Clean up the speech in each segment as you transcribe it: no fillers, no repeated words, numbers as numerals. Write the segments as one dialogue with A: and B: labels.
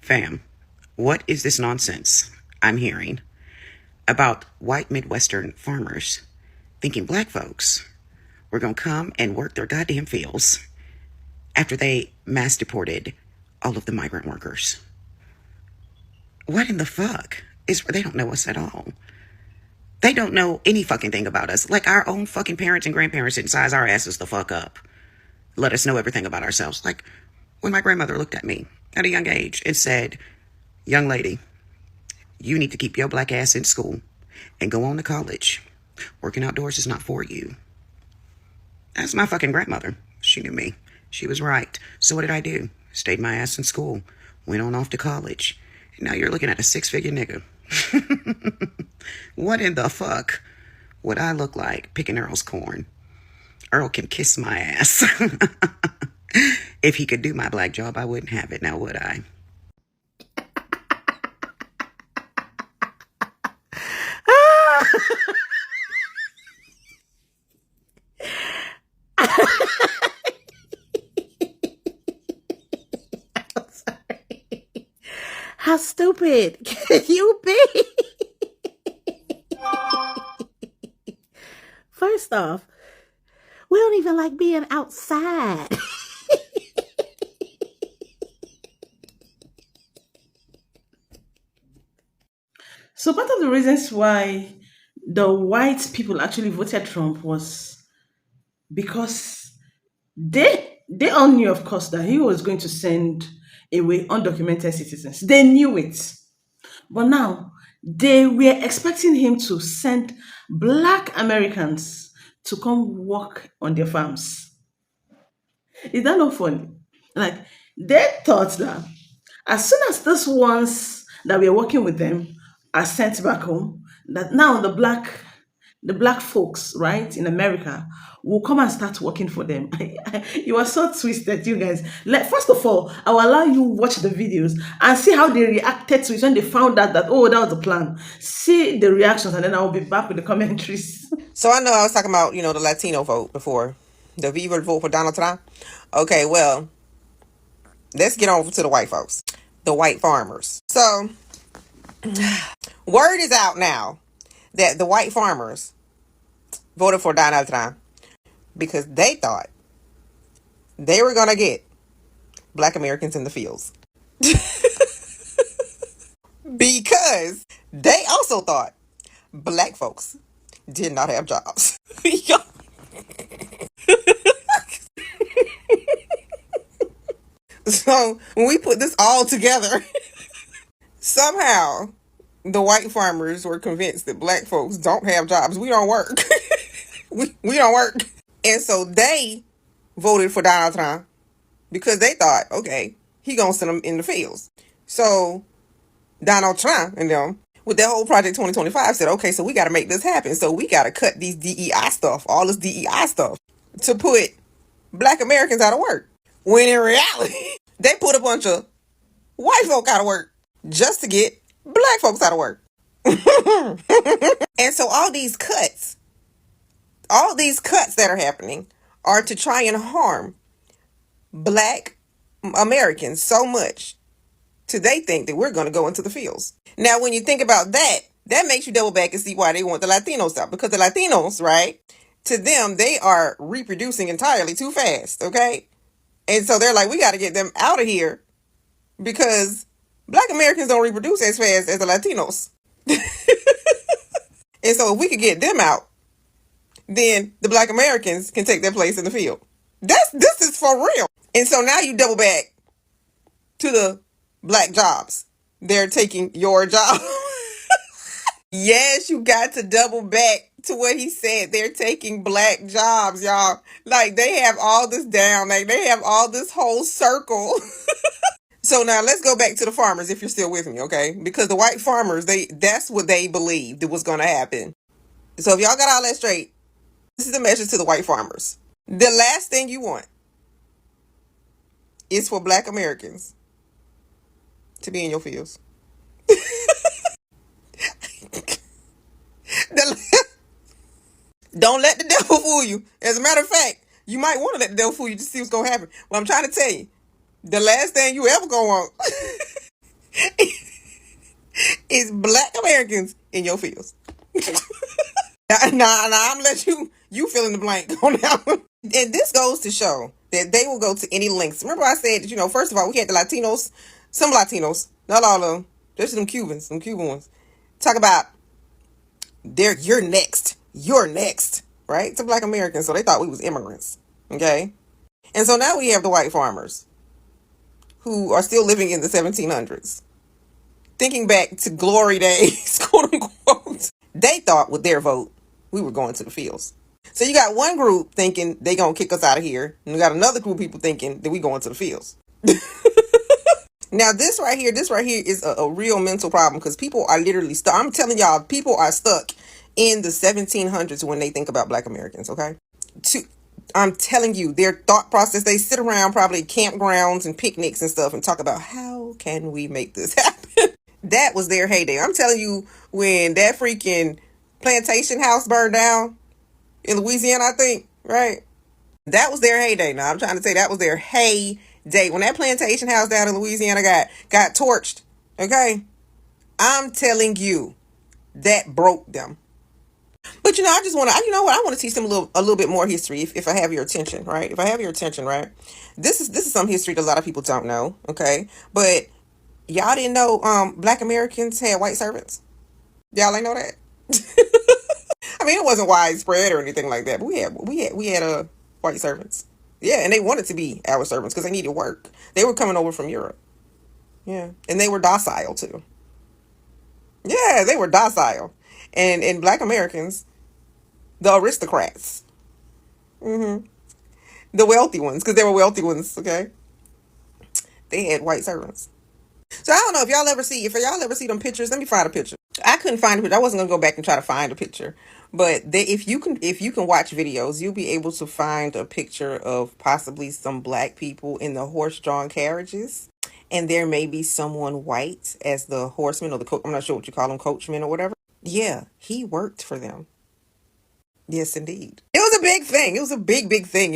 A: Fam, what is this nonsense I'm hearing about white Midwestern farmers thinking black folks were going to come and work their goddamn fields after they mass deported all of the migrant workers? What in the fuck? They don't know us at all. They don't know any fucking thing about us. Like our own fucking parents and grandparents didn't size our asses the fuck up. Let us know everything about ourselves. Like when my grandmother looked at me at a young age and said, young lady, you need to keep your black ass in school and go on to college. Working outdoors is not for you. That's my fucking grandmother. She knew me. She was right. So what did I do? Stayed my ass in school. Went on off to college. And now you're looking at a 6-figure nigga. What in the fuck would I look like picking Earl's corn? Earl can kiss my ass. If he could do my black job, I wouldn't have it now, would I?
B: How stupid can you be? First off, we don't even like being outside.
C: So part of the reasons why the white people actually voted Trump was because they all knew, of course, that he was going to send away undocumented citizens. They knew it. But now they were expecting him to send black Americans to come work on their farms. Is that not funny? Like they thought that as soon as these ones that were working with them are sent back home, that now the black folks, right, in America will come and start working for them. You are so twisted, you guys. Like, first of all, I will allow you watch the videos and see how they reacted to it when they found out that, oh, that was the plan. See the reactions, and then I will be back with the commentaries.
D: So I know I was talking about, the Latino vote before. The Viva vote for Donald Trump. Okay, well, let's get on to the white folks. The white farmers. So, word is out now that the white farmers voted for Donald Trump because they thought they were going to get black Americans in the fields. Because they also thought black folks did not have jobs. So when we put this all together, somehow the white farmers were convinced that black folks don't have jobs. We don't work. we don't work. And so they voted for Donald Trump because they thought, okay, he gonna send them in the fields. So Donald Trump and them, with that whole Project 2025, said, okay, so we got to make this happen. So we got to cut these DEI stuff, all this DEI stuff, to put black Americans out of work. When in reality, they put a bunch of white folk out of work just to get black folks out of work. And so all these cuts that are happening are to try and harm black Americans so much till they think that we're going to go into the fields. Now, when you think about that, that makes you double back and see why they want the Latinos out. Because the Latinos, right, to them, they are reproducing entirely too fast, okay? And so they're like, we got to get them out of here because black Americans don't reproduce as fast as the Latinos. And so if we could get them out, then the black Americans can take their place in the field. This is for real. And so now you double back to the black jobs. They're taking your job. Yes, you got to double back to what he said. They're taking black jobs, y'all. Like, they have all this down. Like, they have all this whole circle. So now let's go back to the farmers, if you're still with me, okay? Because the white farmers, that's what they believed was going to happen. So if y'all got all that straight, this is the message to the white farmers. The last thing you want is for black Americans to be in your fields. Don't let the devil fool you. As a matter of fact, you might want to let the devil fool you to see what's going to happen. Well, I'm trying to tell you, the last thing you ever going to want is black Americans in your fields. Nah, I'm gonna let you fill in the blank on that one. And this goes to show that they will go to any lengths. Remember I said, first of all, we had the Latinos, some Latinos, not all of them, just some Cuban ones, talk about you're next, right? To black Americans, so they thought we was immigrants, okay? And so now we have the white farmers who are still living in the 1700s, thinking back to glory days, quote unquote. They thought with their vote, we were going to the fields. So you got one group thinking they gonna kick us out of here, and you got another group of people thinking that we going to the fields. Now this right here is a real mental problem, because people are literally stuck. I'm telling y'all, people are stuck in the 1700s when they think about black Americans, okay? I'm telling you, their thought process, they sit around probably campgrounds and picnics and stuff and talk about how can we make this happen. That was their heyday. I'm telling you, when that freaking plantation house burned down in Louisiana, I think, right? That was their heyday. Now I'm trying to say that was their heyday. When that plantation house down in Louisiana got torched, okay? I'm telling you, that broke them. But I just want to, I want to teach them a little bit more history if I have your attention, right? If I have your attention, right? This is some history that a lot of people don't know, okay? But y'all didn't know black Americans had white servants? Y'all ain't know that? I mean, it wasn't widespread or anything like that, but we had white servants. Yeah, and they wanted to be our servants because they needed work. They were coming over from Europe. Yeah, and they were docile too. Yeah, they were docile. And black Americans, the aristocrats, the wealthy ones, because they were wealthy ones, okay? They had white servants. So I don't know if y'all ever see them pictures. Let me find a picture. I couldn't find a picture. I wasn't gonna go back and try to find a picture. But if you can watch videos, you'll be able to find a picture of possibly some black people in the horse-drawn carriages. And there may be someone white as the horseman or the coach. I'm not sure what you call them, coachman or whatever. Yeah, he worked for them. Yes, indeed. It was a big thing. It was a big, big thing,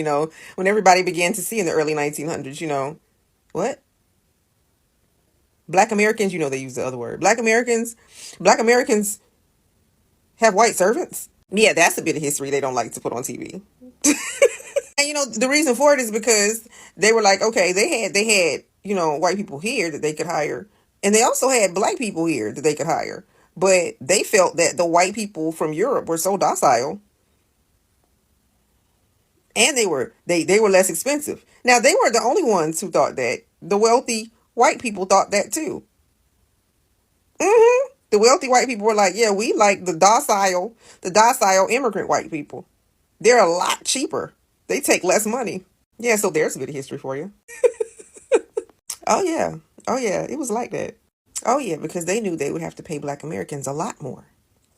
D: when everybody began to see in the early 1900s, what? Black Americans, they use the other word. Black Americans have white servants. Yeah, that's a bit of history they don't like to put on TV. And the reason for it is because they were like, okay, they had, white people here that they could hire. And they also had black people here that they could hire. But they felt that the white people from Europe were so docile. And they were less expensive. Now, they weren't the only ones who thought that. The wealthy white people thought that too. The wealthy white people were like, yeah, we like the docile immigrant white people. They're a lot cheaper. They take less money. Yeah, so there's a bit of history for you. Oh yeah. Oh yeah, it was like that. Oh yeah, because they knew they would have to pay black Americans a lot more.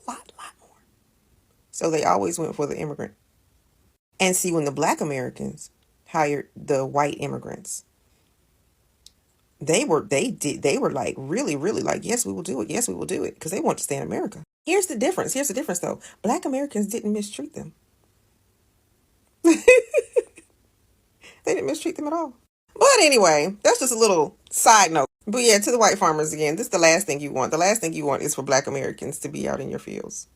D: Lot more. So they always went for the immigrant. And see, when the black Americans hired the white immigrants, they were like really, really like, yes, we will do it. Yes, we will do it. Because they want to stay in America. Here's the difference though. Black Americans didn't mistreat them. They didn't mistreat them at all. But anyway, that's just a little side note. But yeah, to the white farmers again, this is the last thing you want. The last thing you want is for black Americans to be out in your fields.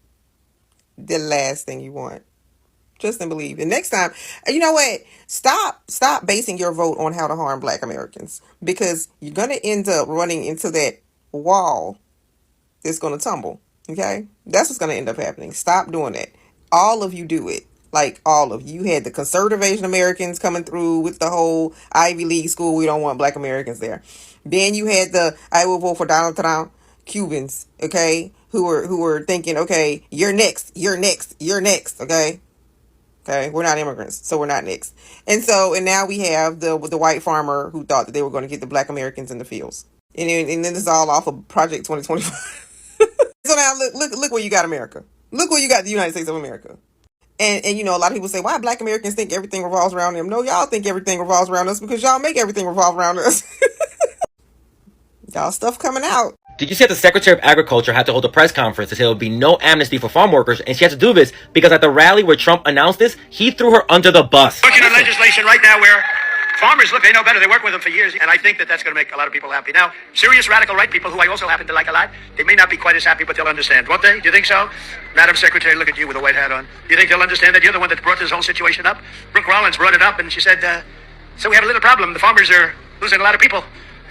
D: The last thing you want. Trust and believe. And next time, you know what? Stop basing your vote on how to harm black Americans, because you're going to end up running into that wall that's going to tumble. Okay? That's what's going to end up happening. Stop doing that. All of you do it. Like all of you. You had the conservative Asian Americans coming through with the whole Ivy League school. We don't want black Americans there. Then you had the I will vote for Donald Trump Cubans. Okay? Who were thinking, okay, you're next. Okay? Okay, we're not immigrants, so we're not next. And now we have the white farmer who thought that they were going to get the black Americans in the fields. And then this is all off of Project 2025. So now look where you got America. Look where you got the United States of America. And a lot of people say, why black Americans think everything revolves around them? No, y'all think everything revolves around us because y'all make everything revolve around us. Y'all stuff coming out.
E: Did you see that the Secretary of Agriculture had to hold a press conference to say there will be no amnesty for farm workers, and she had to do this because at the rally where Trump announced this, he threw her under the bus.
F: Looking at legislation right now where Farmers, look, they know better. They work with them for years, and I think that that's going to make a lot of people happy. Now, serious radical right people, who I also happen to like a lot, they may not be quite as happy, but they'll understand, won't they? Do you think so? Madam Secretary, look at you with a white hat on. Do you think they'll understand that you're the one that brought this whole situation up? Brooke Rollins brought it up, and she said, so we have a little problem. The farmers are losing a lot of people.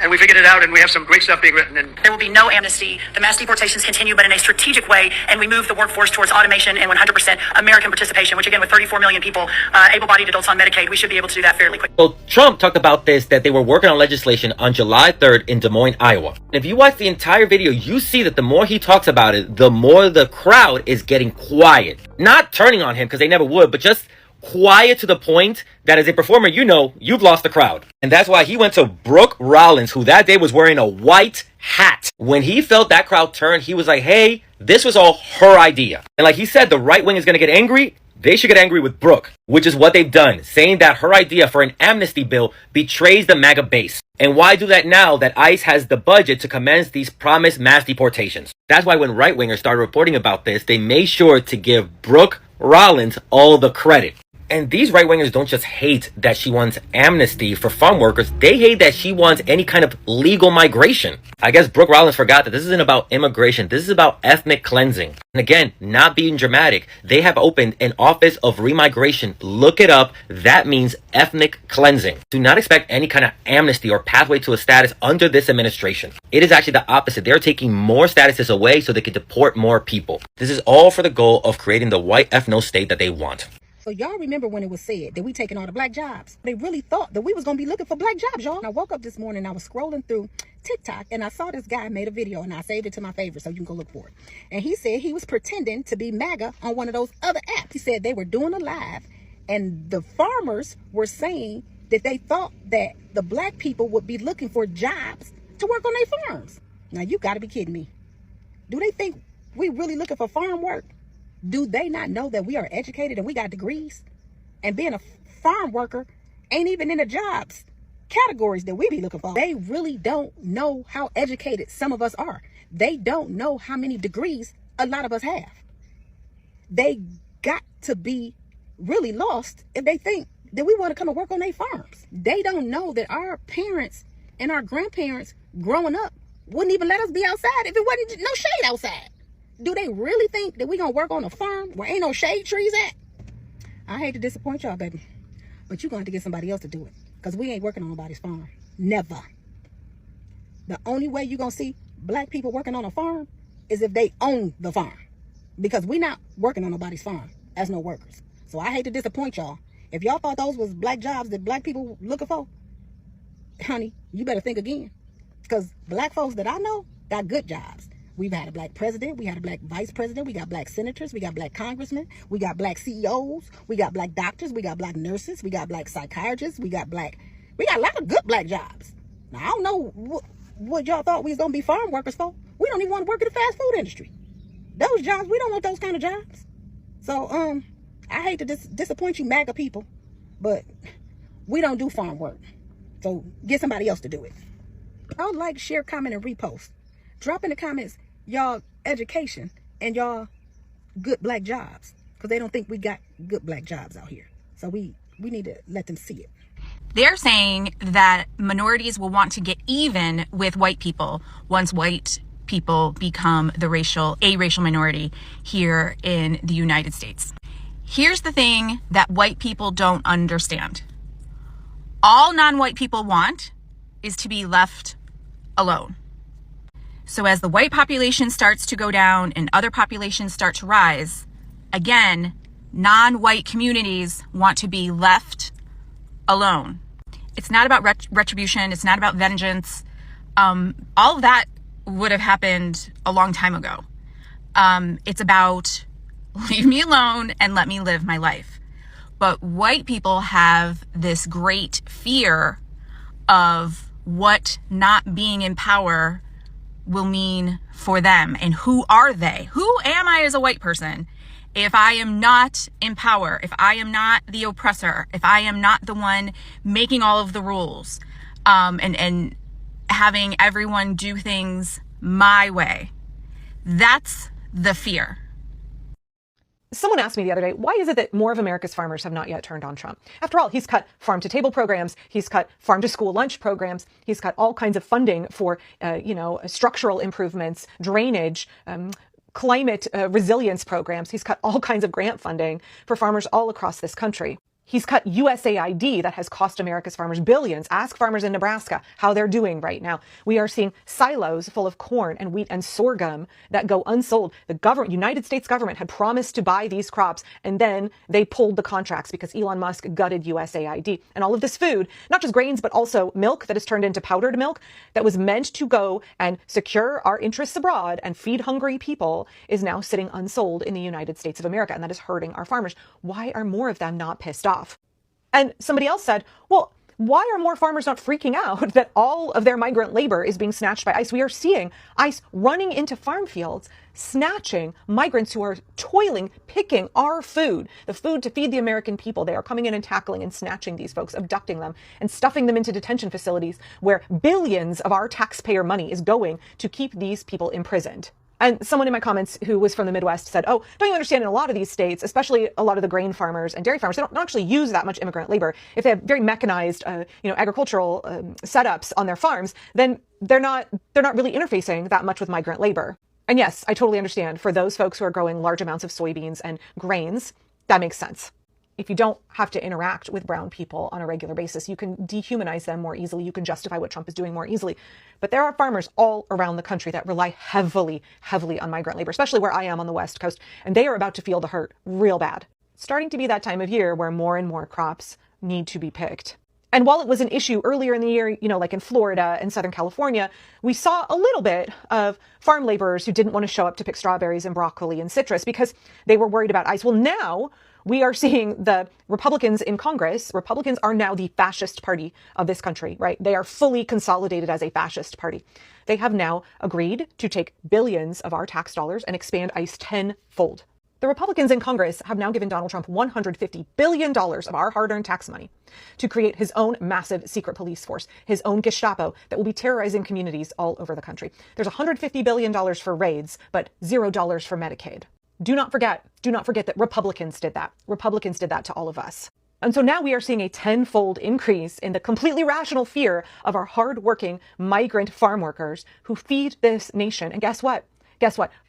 F: And we figured it out, and we have some great stuff being written. And
G: there will be no amnesty. The mass deportations continue, but in a strategic way, and we move the workforce towards automation and 100% American participation, which again, with 34 million people, able-bodied adults on Medicaid, we should be able to do that fairly quickly.
E: So Trump talked about this, that they were working on legislation on July 3rd in Des Moines, Iowa. If you watch the entire video, you see that the more he talks about it, the more the crowd is getting quiet. Not turning on him, because they never would, but just quiet to the point that as a performer, you know, you've lost the crowd. And that's why he went to Brooke Rollins, who that day was wearing a white hat. When he felt that crowd turn, he was like, hey, this was all her idea. And like he said, the right wing is going to get angry. They should get angry with Brooke, which is what they've done, saying that her idea for an amnesty bill betrays the MAGA base. And why do that now that ICE has the budget to commence these promised mass deportations? That's why when right-wingers started reporting about this, they made sure to give Brooke Rollins all the credit. And these right-wingers don't just hate that she wants amnesty for farm workers. They hate that she wants any kind of legal migration. I guess Brooke Rollins forgot that this isn't about immigration. This is about ethnic cleansing. And again, not being dramatic, they have opened an office of remigration. Look it up. That means ethnic cleansing. Do not expect any kind of amnesty or pathway to a status under this administration. It is actually the opposite. They're taking more statuses away so they can deport more people. This is all for the goal of creating the white ethno state that they want.
B: So y'all remember when it was said that we taking all the black jobs? They really thought that we was going to be looking for black jobs, y'all. And I woke up this morning, I was scrolling through TikTok, and I saw this guy made a video, and I saved it to my favorite so you can go look for it. And he said he was pretending to be MAGA on one of those other apps. He said they were doing a live, and the farmers were saying that they thought that the black people would be looking for jobs to work on their farms. Now, you got to be kidding me. Do they think we really looking for farm work? Do they not know that we are educated and we got degrees? And being a farm worker ain't even in the jobs categories that we be looking for. They really don't know how educated some of us are. They don't know how many degrees a lot of us have. They got to be really lost if they think that we want to come and work on their farms. They don't know that our parents and our grandparents growing up wouldn't even let us be outside if it wasn't no shade outside. Do they really think that we gonna work on a farm where ain't no shade trees at? I hate to disappoint y'all, baby, but you're going to have to get somebody else to do it, because we ain't working on nobody's farm. Never. The only way you're gonna see black people working on a farm is if they own the farm, because we not working on nobody's farm as no workers. So I hate to disappoint y'all. If y'all thought those was black jobs that black people looking for, honey, you better think again, because black folks that I know got good jobs. We've had a black president, we had a black vice president, we got black senators, we got black congressmen, we got black CEOs, we got black doctors, we got black nurses, we got black psychiatrists, we got a lot of good black jobs. Now, I don't know what y'all thought we was gonna be farm workers for. We don't even want to work in the fast food industry. Those jobs, we don't want those kind of jobs. So, I hate to disappoint you MAGA people, but we don't do farm work. So get somebody else to do it. I would like, share, comment, and repost. Drop in the comments y'all education and y'all good black jobs, because they don't think we got good black jobs out here. So we need to let them see it.
H: They're saying that minorities will want to get even with white people once white people become a racial minority here in the United States. Here's the thing that white people don't understand. All non-white people want is to be left alone. So as the white population starts to go down and other populations start to rise, again, non-white communities want to be left alone. It's not about retribution. It's not about vengeance. All of that would have happened a long time ago. It's about leave me alone and let me live my life. But white people have this great fear of what not being in power will mean for them. And who are they? Who am I as a white person if I am not in power, if I am not the oppressor, if I am not the one making all of the rules, and having everyone do things my way? That's the fear.
I: Someone asked me the other day, why is it that more of America's farmers have not yet turned on Trump? After all, he's cut farm-to-table programs, he's cut farm-to-school lunch programs, he's cut all kinds of funding for, structural improvements, drainage, climate resilience programs. He's cut all kinds of grant funding for farmers all across this country. He's cut USAID that has cost America's farmers billions. Ask farmers in Nebraska how they're doing right now. We are seeing silos full of corn and wheat and sorghum that go unsold. The United States government had promised to buy these crops, and then they pulled the contracts because Elon Musk gutted USAID. And all of this food, not just grains, but also milk that has turned into powdered milk that was meant to go and secure our interests abroad and feed hungry people, is now sitting unsold in the United States of America. And that is hurting our farmers. Why are more of them not pissed off? And somebody else said, well, why are more farmers not freaking out that all of their migrant labor is being snatched by ICE? We are seeing ICE running into farm fields, snatching migrants who are toiling, picking our food, the food to feed the American people. They are coming in and tackling and snatching these folks, abducting them and stuffing them into detention facilities where billions of our taxpayer money is going to keep these people imprisoned. And someone in my comments who was from the Midwest said, oh, don't you understand, in a lot of these states, especially a lot of the grain farmers and dairy farmers, they don't actually use that much immigrant labor. If they have very mechanized, agricultural setups on their farms, then they're not really interfacing that much with migrant labor. And yes, I totally understand for those folks who are growing large amounts of soybeans and grains, that makes sense. If you don't have to interact with brown people on a regular basis, you can dehumanize them more easily. You can justify what Trump is doing more easily. But there are farmers all around the country that rely heavily, heavily on migrant labor, especially where I am on the West Coast. And they are about to feel the hurt real bad. It's starting to be that time of year where more and more crops need to be picked. And while it was an issue earlier in the year, like in Florida and Southern California, we saw a little bit of farm laborers who didn't want to show up to pick strawberries and broccoli and citrus because they were worried about ICE. Well, now we are seeing the Republicans in Congress. Republicans are now the fascist party of this country, right? They are fully consolidated as a fascist party. They have now agreed to take billions of our tax dollars and expand ICE tenfold. The Republicans in Congress have now given Donald Trump $150 billion of our hard-earned tax money to create his own massive secret police force, his own Gestapo that will be terrorizing communities all over the country. There's $150 billion for raids, but $0 for Medicaid. Do not forget that Republicans did that. Republicans did that to all of us. And so now we are seeing a tenfold increase in the completely rational fear of our hardworking migrant farm workers who feed this nation. And guess what?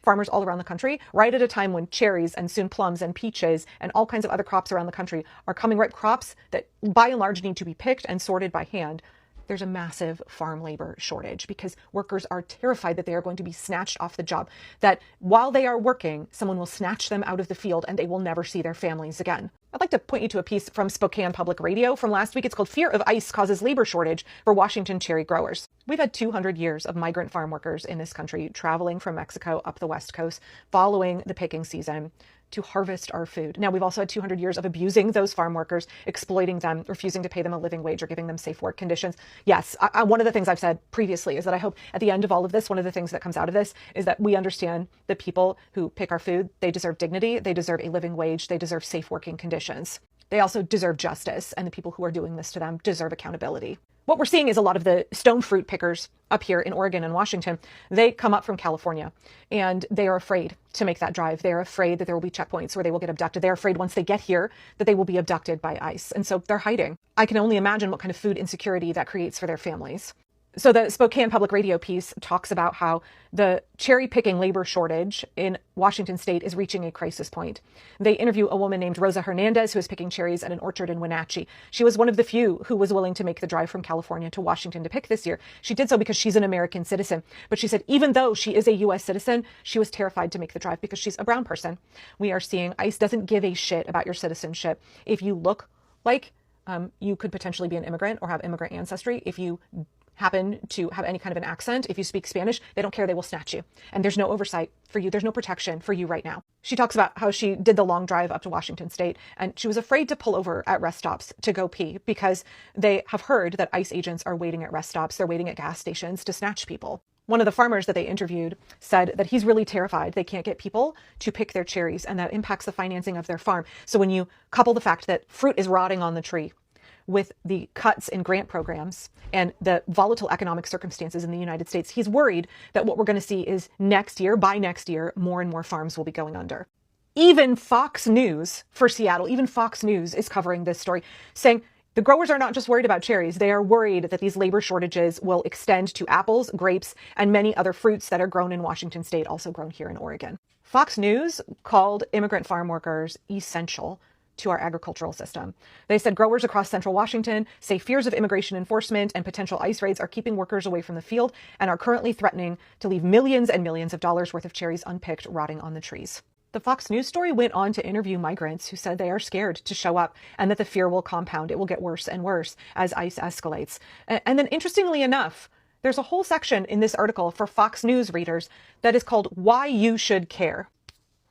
I: Farmers all around the country, right at a time when cherries and soon plums and peaches and all kinds of other crops around the country are coming ripe, crops that by and large need to be picked and sorted by hand. There's a massive farm labor shortage because workers are terrified that they are going to be snatched off the job, that while they are working, someone will snatch them out of the field and they will never see their families again. I'd like to point you to a piece from Spokane Public Radio from last week. It's called Fear of ICE Causes Labor Shortage for Washington Cherry Growers. We've had 200 years of migrant farm workers in this country traveling from Mexico up the West Coast following the picking season to harvest our food. Now, we've also had 200 years of abusing those farm workers, exploiting them, refusing to pay them a living wage or giving them safe work conditions. Yes, one of the things I've said previously is that I hope at the end of all of this, one of the things that comes out of this is that we understand the people who pick our food, they deserve dignity, they deserve a living wage, they deserve safe working conditions. They also deserve justice, and the people who are doing this to them deserve accountability. What we're seeing is a lot of the stone fruit pickers up here in Oregon and Washington, they come up from California and they are afraid to make that drive. They're afraid that there will be checkpoints where they will get abducted. They're afraid once they get here that they will be abducted by ICE. And so they're hiding. I can only imagine what kind of food insecurity that creates for their families. So the Spokane Public Radio piece talks about how the cherry picking labor shortage in Washington state is reaching a crisis point. They interview a woman named Rosa Hernandez, who is picking cherries at an orchard in Wenatchee. She was one of the few who was willing to make the drive from California to Washington to pick this year. She did so because she's an American citizen. But she said even though she is a U.S. citizen, she was terrified to make the drive because she's a brown person. We are seeing ICE doesn't give a shit about your citizenship. If you look like you could potentially be an immigrant or have immigrant ancestry, if you happen to have any kind of an accent, if you speak Spanish, they don't care, they will snatch you. And there's no oversight for you. There's no protection for you right now. She talks about how she did the long drive up to Washington state and she was afraid to pull over at rest stops to go pee because they have heard that ICE agents are waiting at rest stops. They're waiting at gas stations to snatch people. One of the farmers that they interviewed said that he's really terrified they can't get people to pick their cherries and that impacts the financing of their farm. So when you couple the fact that fruit is rotting on the tree with the cuts in grant programs and the volatile economic circumstances in the United States, he's worried that what we're going to see is by next year, more and more farms will be going under. Even Fox News for Seattle, even Fox News is covering this story, saying the growers are not just worried about cherries. They are worried that these labor shortages will extend to apples, grapes, and many other fruits that are grown in Washington state, also grown here in Oregon. Fox News called immigrant farm workers essential to our agricultural system. They said growers across central Washington say fears of immigration enforcement and potential ICE raids are keeping workers away from the field and are currently threatening to leave millions and millions of dollars worth of cherries unpicked, rotting on the trees. The Fox News story went on to interview migrants who said they are scared to show up and that the fear will compound. It will get worse and worse as ICE escalates. And then, interestingly enough, there's a whole section in this article for Fox News readers that is called Why You Should Care.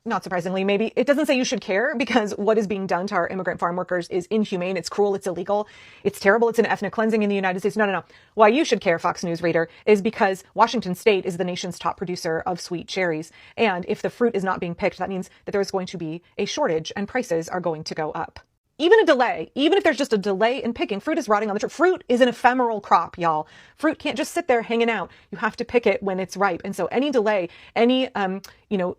I: Not surprisingly, maybe it doesn't say you should care, because what is being done to our immigrant farm workers is inhumane, it's cruel, it's illegal, it's terrible, it's an ethnic cleansing in the United States. No. Why you should care, Fox News reader, is because Washington state is the nation's top producer of sweet cherries. And if the fruit is not being picked, that means that there is going to be a shortage and prices are going to go up. Even a delay, even if there's just a delay in picking, fruit is rotting on the tree. Fruit is an ephemeral crop, y'all. Fruit can't just sit there hanging out. You have to pick it when it's ripe. And so any delay, any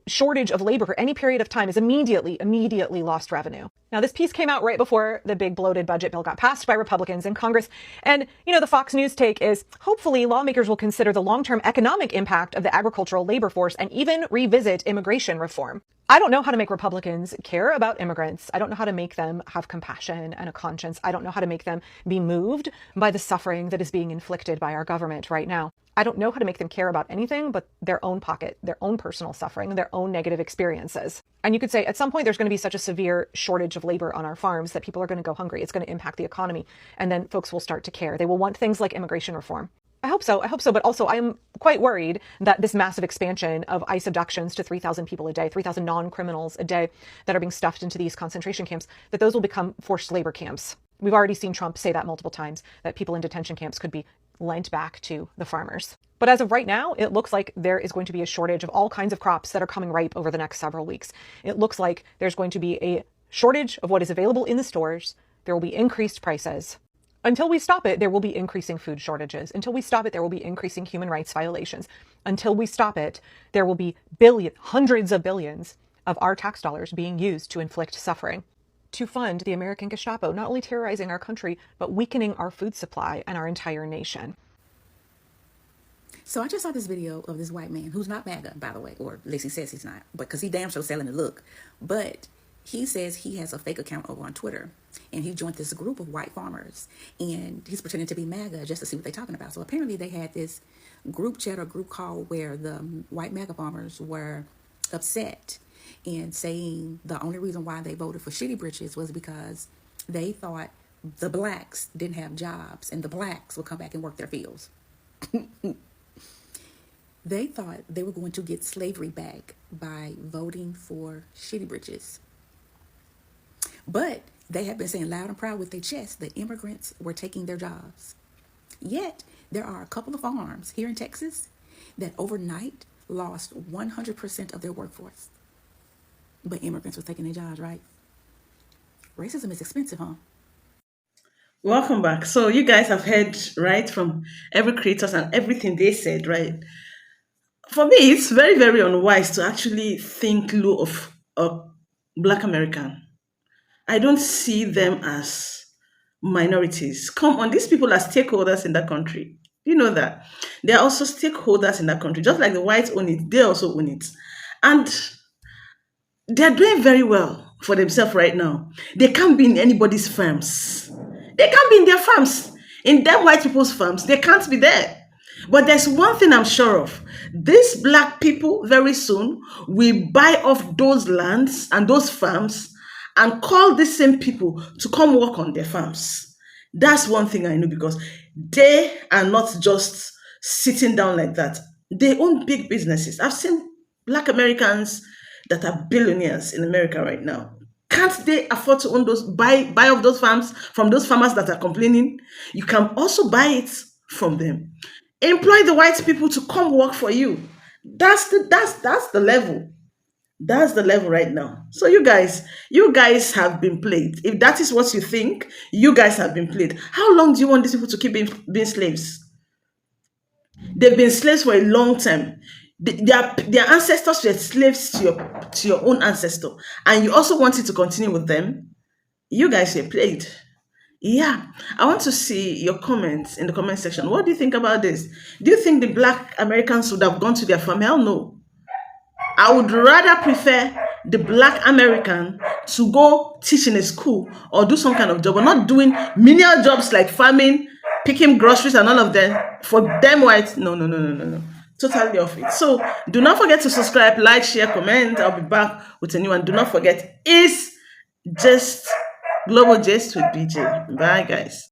I: shortage of labor for any period of time is immediately lost revenue. Now, this piece came out right before the big bloated budget bill got passed by Republicans in Congress. And, the Fox News take is hopefully lawmakers will consider the long-term economic impact of the agricultural labor force and even revisit immigration reform. I don't know how to make Republicans care about immigrants. I don't know how to make them have compassion and a conscience. I don't know how to make them be moved by the suffering that is being inflicted by our government right now. I don't know how to make them care about anything but their own pocket, their own personal suffering, their own negative experiences. And you could say at some point there's going to be such a severe shortage of labor on our farms that people are going to go hungry. It's going to impact the economy. And then folks will start to care. They will want things like immigration reform. I hope so. But also I am quite worried that this massive expansion of ICE abductions to 3,000 people a day, 3,000 non-criminals a day that are being stuffed into these concentration camps, that those will become forced labor camps. We've already seen Trump say that multiple times, that people in detention camps could be lent back to the farmers. But as of right now, it looks like there is going to be a shortage of all kinds of crops that are coming ripe over the next several weeks. It looks like there's going to be a shortage of what is available in the stores. There will be increased prices. Until we stop it, there will be increasing food shortages. Until we stop it, there will be increasing human rights violations. Until we stop it, there will be hundreds of billions of our tax dollars being used to inflict suffering, to fund the American Gestapo, not only terrorizing our country, but weakening our food supply and our entire nation.
J: So I just saw this video of this white man, who's not MAGA, by the way, or at least he says he's not, but because he damn sure selling the look. But he says he has a fake account over on Twitter, and he joined this group of white farmers, and he's pretending to be MAGA just to see what they're talking about. So apparently they had this group chat or group call where the white MAGA farmers were upset and saying the only reason why they voted for shitty britches was because they thought the blacks didn't have jobs and the blacks would come back and work their fields. They thought they were going to get slavery back by voting for shitty britches. But they have been saying loud and proud with their chest that immigrants were taking their jobs. Yet, there are a couple of farms here in Texas that overnight lost 100% of their workforce. But immigrants were taking their jobs, right? Racism is expensive, huh?
C: Welcome back. So you guys have heard, right, from every creators and everything they said, right? For me, it's very, very unwise to actually think low of a Black American. I don't see them as minorities. Come on, these people are stakeholders in that country. You know that. They are also stakeholders in that country. Just like the whites own it, they also own it. And they're doing very well for themselves right now. They can't be in anybody's farms. They can't be in their farms. In them white people's farms, they can't be there. But there's one thing I'm sure of. These black people very soon will buy off those lands and those farms and call these same people to come work on their farms. That's one thing I know, because they are not just sitting down like that. They own big businesses. I've seen Black Americans that are billionaires in America right now. Can't they afford to own those, buy off those farms from those farmers that are complaining? You can also buy it from them. Employ the white people to come work for you. That's the level. That's the level right now. So you guys have been played. If that is what you think, you guys have been played. How long do you want these people to keep being slaves? They've been slaves for a long time. their ancestors were slaves to your own ancestor, and you also wanted to continue with them. You guys were played. Yeah, I want to see your comments in the comment section. What do you think about this? Do you think the black Americans would have gone to their farm? Hell no. I would rather prefer the black American to go teach in a school or do some kind of job, or not doing menial jobs like farming, picking groceries and all of that. For them white, no. Totally off it. So do not forget to subscribe, like, share, comment. I'll be back with a new one. Do not forget, it's just Global Gist with BJ. Bye, guys.